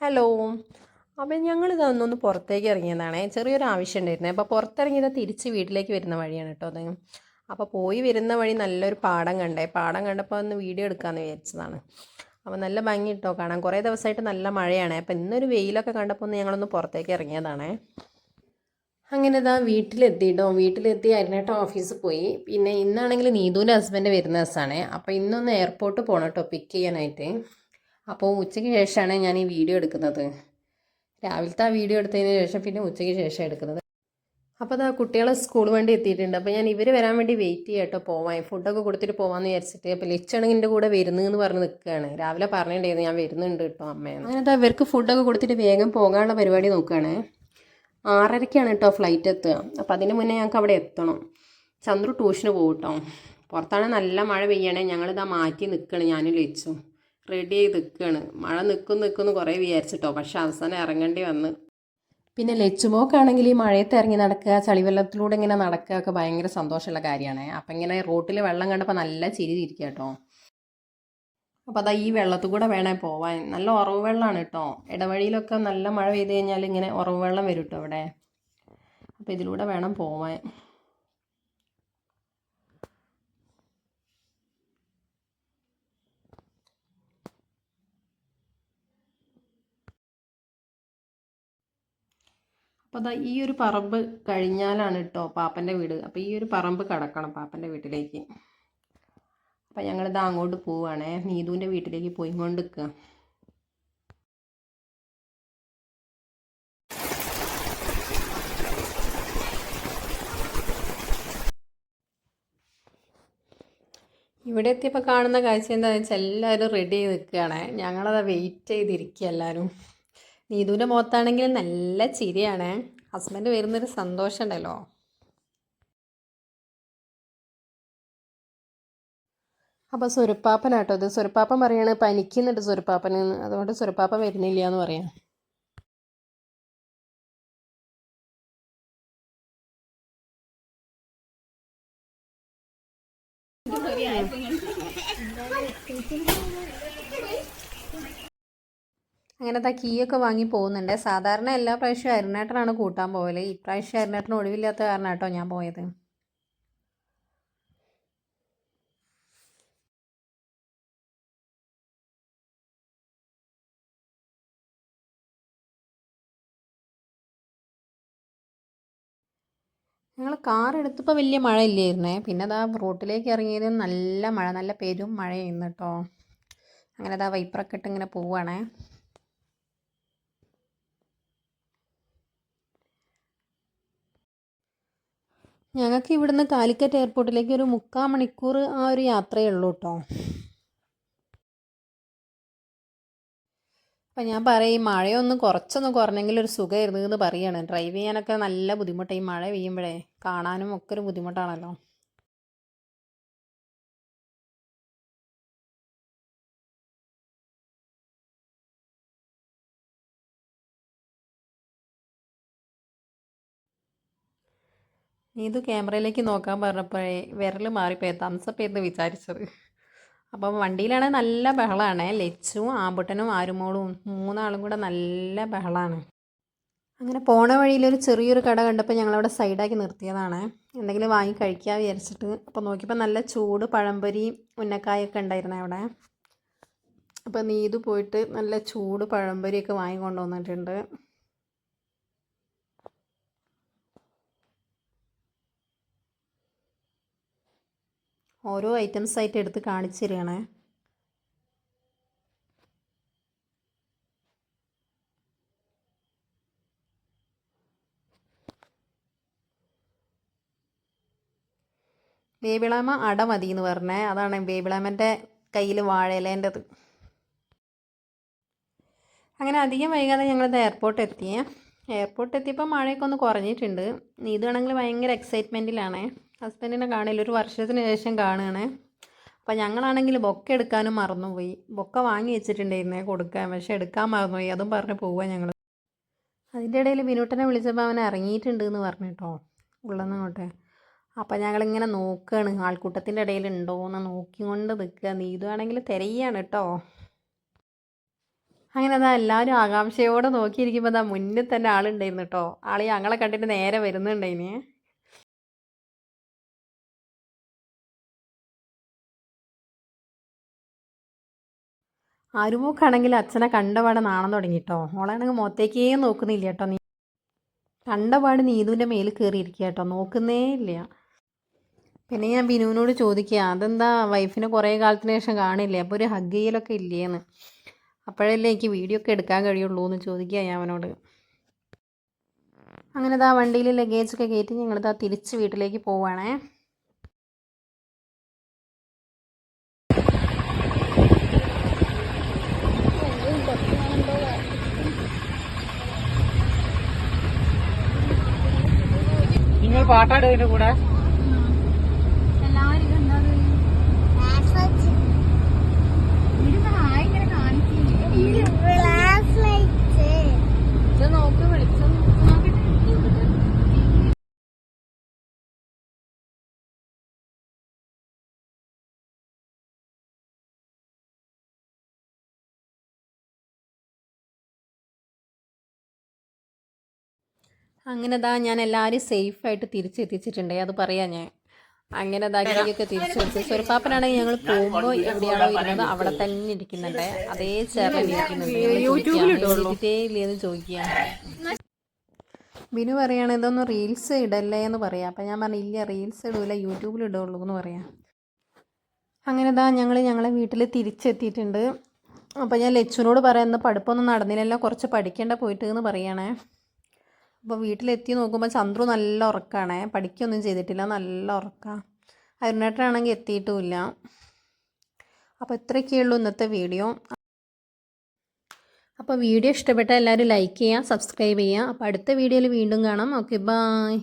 Hello. അപ്പം ഞങ്ങളിതൊന്നൊന്ന് പുറത്തേക്ക് ഇറങ്ങിയതാണേ. ചെറിയൊരു ആവശ്യം ഉണ്ടായിരുന്നേ. അപ്പോൾ പുറത്തിറങ്ങിയത് തിരിച്ച് വീട്ടിലേക്ക് വരുന്ന വഴിയാണ് കേട്ടോ അത്. അപ്പോൾ പോയി വരുന്ന വഴി നല്ലൊരു പാടം കണ്ടേ. പാടം കണ്ടപ്പോൾ ഒന്ന് വീഡിയോ എടുക്കാമെന്ന് വിചാരിച്ചതാണ്. അപ്പോൾ നല്ല ഭംഗി കേട്ടോ കാണാൻ. കുറേ ദിവസമായിട്ട് നല്ല മഴയാണ്. അപ്പോൾ ഇന്നൊരു വെയിലൊക്കെ കണ്ടപ്പോൾ ഒന്ന് ഞങ്ങളൊന്ന് പുറത്തേക്ക് ഇറങ്ങിയതാണേ. അങ്ങനെ ഇതാ വീട്ടിലെത്തിയിട്ടോ. വീട്ടിലെത്തി അരുണേട്ടൻ ഓഫീസിൽ പോയി. പിന്നെ ഇന്നാണെങ്കിൽ നീതുവിൻ്റെ ഹസ്ബൻഡ് വരുന്ന ദിവസമാണ്. അപ്പോൾ ഇന്നൊന്ന് എയർപോർട്ട് പോകണം കേട്ടോ പിക്ക് ചെയ്യാനായിട്ട്. അപ്പോൾ ഉച്ചയ്ക്ക് ശേഷമാണ് ഞാൻ ഈ വീഡിയോ എടുക്കുന്നത്. രാവിലത്തെ ആ വീഡിയോ എടുത്തതിന് ശേഷം പിന്നെ ഉച്ചയ്ക്ക് ശേഷം എടുക്കുന്നത്. അപ്പോൾ അതാ കുട്ടികളെ സ്കൂൾ വണ്ടി എത്തിയിട്ടുണ്ട്. അപ്പോൾ ഞാൻ ഇവർ വരാൻ വേണ്ടി വെയിറ്റ് ചെയ്യാം കേട്ടോ പോവാൻ. ഫുഡൊക്കെ കൊടുത്തിട്ട് പോകാമെന്ന് വിചാരിച്ചിട്ട്. അപ്പോൾ ലച്ചാണെങ്കിൽ എൻ്റെ കൂടെ വരുന്നതെന്ന് പറഞ്ഞ് നിൽക്കുകയാണ്. രാവിലെ പറഞ്ഞിട്ടുണ്ടായിരുന്നു ഞാൻ വരുന്നുണ്ട് കേട്ടോ അമ്മേന്ന്. അങ്ങനെ അതാ ഇവർക്ക് ഫുഡൊക്കെ കൊടുത്തിട്ട് വേഗം പോകാനുള്ള പരിപാടി നോക്കുകയാണ്. 6:30-ക്കാണ് കേട്ടോ ഫ്ലൈറ്റ് എത്തുക. അപ്പോൾ അതിന് മുന്നേ ഞങ്ങൾക്ക് അവിടെ എത്തണം. ചന്ദ്രു ട്യൂഷന് പോകും കേട്ടോ. പുറത്താണ് നല്ല മഴ പെയ്യണേ. ഞങ്ങളിതാ മാറ്റി നിൽക്കുകയാണ്. ഞാനും ലച്ചു റെഡി ചെയ്ത് നിൽക്കുകയാണ്. മഴ നിൽക്കുന്നു കുറേ വിചാരിച്ചിട്ടോ. പക്ഷെ അവസാനം ഇറങ്ങേണ്ടി വന്ന്. പിന്നെ ലച്ചുമോക്കാണെങ്കിൽ ഈ മഴയത്ത് ഇറങ്ങി നടക്കുക, ചളിവെള്ളത്തിലൂടെ ഇങ്ങനെ നടക്കുക ഒക്കെ ഭയങ്കര സന്തോഷമുള്ള കാര്യമാണ്. അപ്പം ഇങ്ങനെ റോട്ടിൽ വെള്ളം കണ്ടപ്പോൾ നല്ല ചിരി ചിരിക്കുക കേട്ടോ. അപ്പോൾ അതാ ഈ വെള്ളത്തിൽ കൂടെ വേണേ പോവാൻ. നല്ല ഉറവ് വെള്ളമാണ് കേട്ടോ. ഇടവഴിയിലൊക്കെ നല്ല മഴ പെയ്ത് കഴിഞ്ഞാൽ ഇങ്ങനെ ഉറവ് വെള്ളം വരും കേട്ടോ ഇവിടെ. അപ്പോൾ ഇതിലൂടെ വേണം പോവാൻ. അപ്പോൾ അതാ ഈ ഒരു പറമ്പ് കഴിഞ്ഞാലാണ് കേട്ടോ പാപ്പൻ്റെ വീട്. അപ്പോൾ ഈ ഒരു പറമ്പ് കടക്കണം പാപ്പൻ്റെ വീട്ടിലേക്ക്. അപ്പം ഞങ്ങളിതാ അങ്ങോട്ട് പോവുകയാണേ. നീതുവിൻ്റെ വീട്ടിലേക്ക് പോയി കൊണ്ട് നിൽക്കുക. ഇവിടെ എത്തിയപ്പോൾ കാണുന്ന കാഴ്ച എന്താണെന്ന് വെച്ചാൽ എല്ലാവരും റെഡി ചെയ്ത് നിൽക്കുകയാണ്. ഞങ്ങളത് വെയിറ്റ് ചെയ്തിരിക്കുക എല്ലാവരും. നീതുവിൻ്റെ മുഖത്താണെങ്കിൽ നല്ല ചിരിയാണ്. ഹസ്ബൻഡ് വരുന്നൊരു സന്തോഷം ഉണ്ടല്ലോ. അപ്പോൾ സുരപ്പാപ്പനാട്ടോ ഇത്. സുരപ്പാപ്പൻ പറയാണ് പനിക്കുന്നുണ്ട് സുരപ്പാപ്പന്, അതുകൊണ്ട് സുരപ്പാപ്പൻ വരുന്നില്ല എന്ന് പറയാം. അങ്ങനത്തെ കീയൊക്കെ വാങ്ങി പോകുന്നുണ്ട്. സാധാരണ എല്ലാ പ്രാവശ്യവും അരുണേട്ടനാണ് കൂട്ടാൻ പോകല്. ഇപ്രാവശ്യം അരുണേട്ടന് ഒഴിവില്ലാത്ത കാരണം കേട്ടോ ഞാൻ പോയത്. ഞങ്ങൾ കാർ എടുത്തപ്പോൾ വലിയ മഴ ഇല്ലായിരുന്നേ. പിന്നെ അതാ റോട്ടിലേക്ക് ഇറങ്ങിയത് നല്ല മഴ, നല്ല പെരും മഴയായിരുന്നു കേട്ടോ. അങ്ങനെ അതാ വൈപ്പറൊക്കെ ഇട്ട് ഇങ്ങനെ പോവുകയാണേ. ഞങ്ങൾക്ക് ഇവിടുന്ന് കാലിക്കറ്റ് എയർപോർട്ടിലേക്ക് ഒരു 3/4 മണിക്കൂർ ആ ഒരു യാത്രയേ ഉള്ളൂ കേട്ടോ. അപ്പം ഞാൻ പറയും മഴയൊന്ന് കുറച്ചൊന്ന് കുറഞ്ഞെങ്കിൽ ഒരു സുഖമായിരുന്നു എന്ന് പറയുകയാണ്. ഡ്രൈവ് ചെയ്യാനൊക്കെ നല്ല ബുദ്ധിമുട്ടാണ് ഈ മഴ പെയ്യുമ്പോഴേ. കാണാനും ഒക്കെ ഒരു ബുദ്ധിമുട്ടാണല്ലോ. നീതു ക്യാമറയിലേക്ക് നോക്കാൻ പറഞ്ഞപ്പോഴേ വിരൽ മാറിപ്പോയി തംസപ്പ് ചെയ്ത് വിചാരിച്ചത്. അപ്പം വണ്ടിയിലാണെങ്കിൽ നല്ല ബഹളമാണ്. ലച്ചും ആമ്പുട്ടനും ആരുമോളും 3 ആളും കൂടെ നല്ല ബഹളമാണ്. അങ്ങനെ പോണ വഴിയിലൊരു ചെറിയൊരു കട കണ്ടപ്പോൾ ഞങ്ങളവിടെ സൈഡാക്കി നിർത്തിയതാണ്. എന്തെങ്കിലും വാങ്ങി കഴിക്കാൻ വിചാരിച്ചിട്ട്. അപ്പോൾ നോക്കിയപ്പോൾ നല്ല ചൂട് പഴംപൊരി ഉന്നക്കായൊക്കെ ഉണ്ടായിരുന്നേ അവിടെ. അപ്പോൾ നീതു പോയിട്ട് നല്ല ചൂട് പഴംപൊരിയൊക്കെ വാങ്ങിക്കൊണ്ട് വന്നിട്ടുണ്ട്. ഓരോ ഐറ്റംസ് ആയിട്ട് എടുത്ത് കാണിച്ചു തരികയാണേ. ബേബിളാമ്മ അട മതി എന്ന് പറഞ്ഞേ. അതാണ് ബേബിളാമ്മൻ്റെ കയ്യിൽ വാഴയിലേൻ്റെത്. അങ്ങനെ അധികം വൈകാതെ ഞങ്ങളിത് എയർപോർട്ട് എത്തിയേ. എയർപോർട്ട് എത്തിയപ്പോൾ മഴയൊക്കെ ഒന്ന് കുറഞ്ഞിട്ടുണ്ട്. നീതാണെങ്കിൽ ഭയങ്കര എക്സൈറ്റ്മെൻറ്റിലാണ്. ഹസ്ബൻഡിനെ കാണില്ല, ഒരു വർഷത്തിന് ശേഷം കാണുകയാണ്. അപ്പോൾ ഞങ്ങളാണെങ്കിൽ ബൊക്ക എടുക്കാനും മറന്നുപോയി. ബൊക്ക വാങ്ങി വെച്ചിട്ടുണ്ടായിരുന്നേ കൊടുക്കാൻ, പക്ഷെ എടുക്കാൻ മറന്നുപോയി. അതും പറഞ്ഞ് പോവുക ഞങ്ങൾ. അതിൻ്റെ ഇടയിൽ ബിനൂട്ടനെ വിളിച്ചപ്പോൾ അവൻ ഇറങ്ങിയിട്ടുണ്ട് എന്ന് പറഞ്ഞു കേട്ടോ ഉള്ളെന്നങ്ങോട്ടെ. അപ്പോൾ ഞങ്ങളിങ്ങനെ നോക്കുകയാണ് ആൾക്കൂട്ടത്തിൻ്റെ ഇടയിൽ ഉണ്ടോ എന്ന് നോക്കിക്കൊണ്ട് നിൽക്കുക. നീതുവാണെങ്കിൽ തിരയാണ് കേട്ടോ. അങ്ങനെ അതാ എല്ലാവരും ആകാംക്ഷയോടെ നോക്കിയിരിക്കുമ്പോൾ അതാ മുന്നിൽ തന്നെ ആളുണ്ടായിരുന്നു കേട്ടോ. ആള് ഞങ്ങളെ കണ്ടിട്ട് നേരെ വരുന്നുണ്ടായിന്. ആരുമൂക്കാണെങ്കിൽ അച്ഛനെ കണ്ടപാടെ നാണം തുടങ്ങിട്ടോ. ഓളാണെങ്കിൽ മുഖത്തേക്കേ നോക്കുന്നില്ല കേട്ടോ. കണ്ടപാട് നീതുവിൻ്റെ മേലിൽ കയറിയിരിക്കുക കേട്ടോ, നോക്കുന്നേ ഇല്ല. പിന്നെ ഞാൻ ബിനുവിനോട് ചോദിക്കുക, അതെന്താ വൈഫിനെ കുറേ കാലത്തിന് ശേഷം കാണില്ലേ, അപ്പോൾ ഒരു ഹഗ് ചെയ്യലൊക്കെ ഇല്ലേന്ന്. അപ്പോഴല്ലേ എനിക്ക് വീഡിയോ ഒക്കെ എടുക്കാൻ കഴിയുള്ളൂ എന്ന് ചോദിക്കുക ഞാൻ അവനോട്. അങ്ങനെ ഇതാ വണ്ടിയിൽ ലഗേജൊക്കെ കയറ്റി ഞങ്ങളിതാ തിരിച്ച് വീട്ടിലേക്ക് പോവുകയാണേ. നിങ്ങൾ പാട്ടാടുന്നതിന്റെ കൂടെ അങ്ങനെ ഇതാ ഞാൻ എല്ലാവരും സേഫായിട്ട് തിരിച്ചെത്തിച്ചിട്ടുണ്ടേ, അത് പറയാം ഞാൻ. അങ്ങനെ ഇതാക്കിയൊക്കെ തിരിച്ചെത്തി. സ്വരപ്പാപ്പനാണെങ്കിൽ ഞങ്ങൾ പോകുമ്പോൾ എവിടെയാണോ ഇരുന്നത് അവിടെ തന്നെ ഇരിക്കുന്നുണ്ട്, അതേ ചേർന്ന് ഇരിക്കുന്നുണ്ട്. ഇല്ലേന്ന് ചോദിക്കുക. ബിനു പറയാണ് ഇതൊന്നും റീൽസ് ഇടല്ലേ എന്ന് പറയാം. അപ്പം ഞാൻ പറഞ്ഞു ഇല്ല, റീൽസ് ഇടൂല, യൂട്യൂബിൽ ഇടുള്ളൂ എന്ന് പറയാം. അങ്ങനെ ഇതാ ഞങ്ങളെ വീട്ടിൽ തിരിച്ചെത്തിയിട്ടുണ്ട്. അപ്പോൾ ഞാൻ ലച്ചുവിനോട് പറയാം ഇന്ന് പഠിപ്പൊന്നും നടന്നില്ലല്ലോ, കുറച്ച് പഠിക്കേണ്ട പോയിട്ട് എന്ന് പറയണേ. അപ്പോൾ വീട്ടിലെത്തി നോക്കുമ്പോൾ ചന്ദ്രു നല്ല ഉറക്കമാണേ, പഠിക്കുകയൊന്നും ചെയ്തിട്ടില്ല, നല്ല ഉറക്കമാണ്. അരുണേട്ടനാണെങ്കിൽ എത്തിയിട്ടുമില്ല. അപ്പോൾ ഇത്രയൊക്കെയുള്ളൂ ഇന്നത്തെ വീഡിയോ. അപ്പോൾ വീഡിയോ ഇഷ്ടപ്പെട്ടാൽ എല്ലാവരും ലൈക്ക് ചെയ്യുക, സബ്സ്ക്രൈബ് ചെയ്യുക. അപ്പോൾ അടുത്ത വീഡിയോയിൽ വീണ്ടും കാണാം. Okay, bye.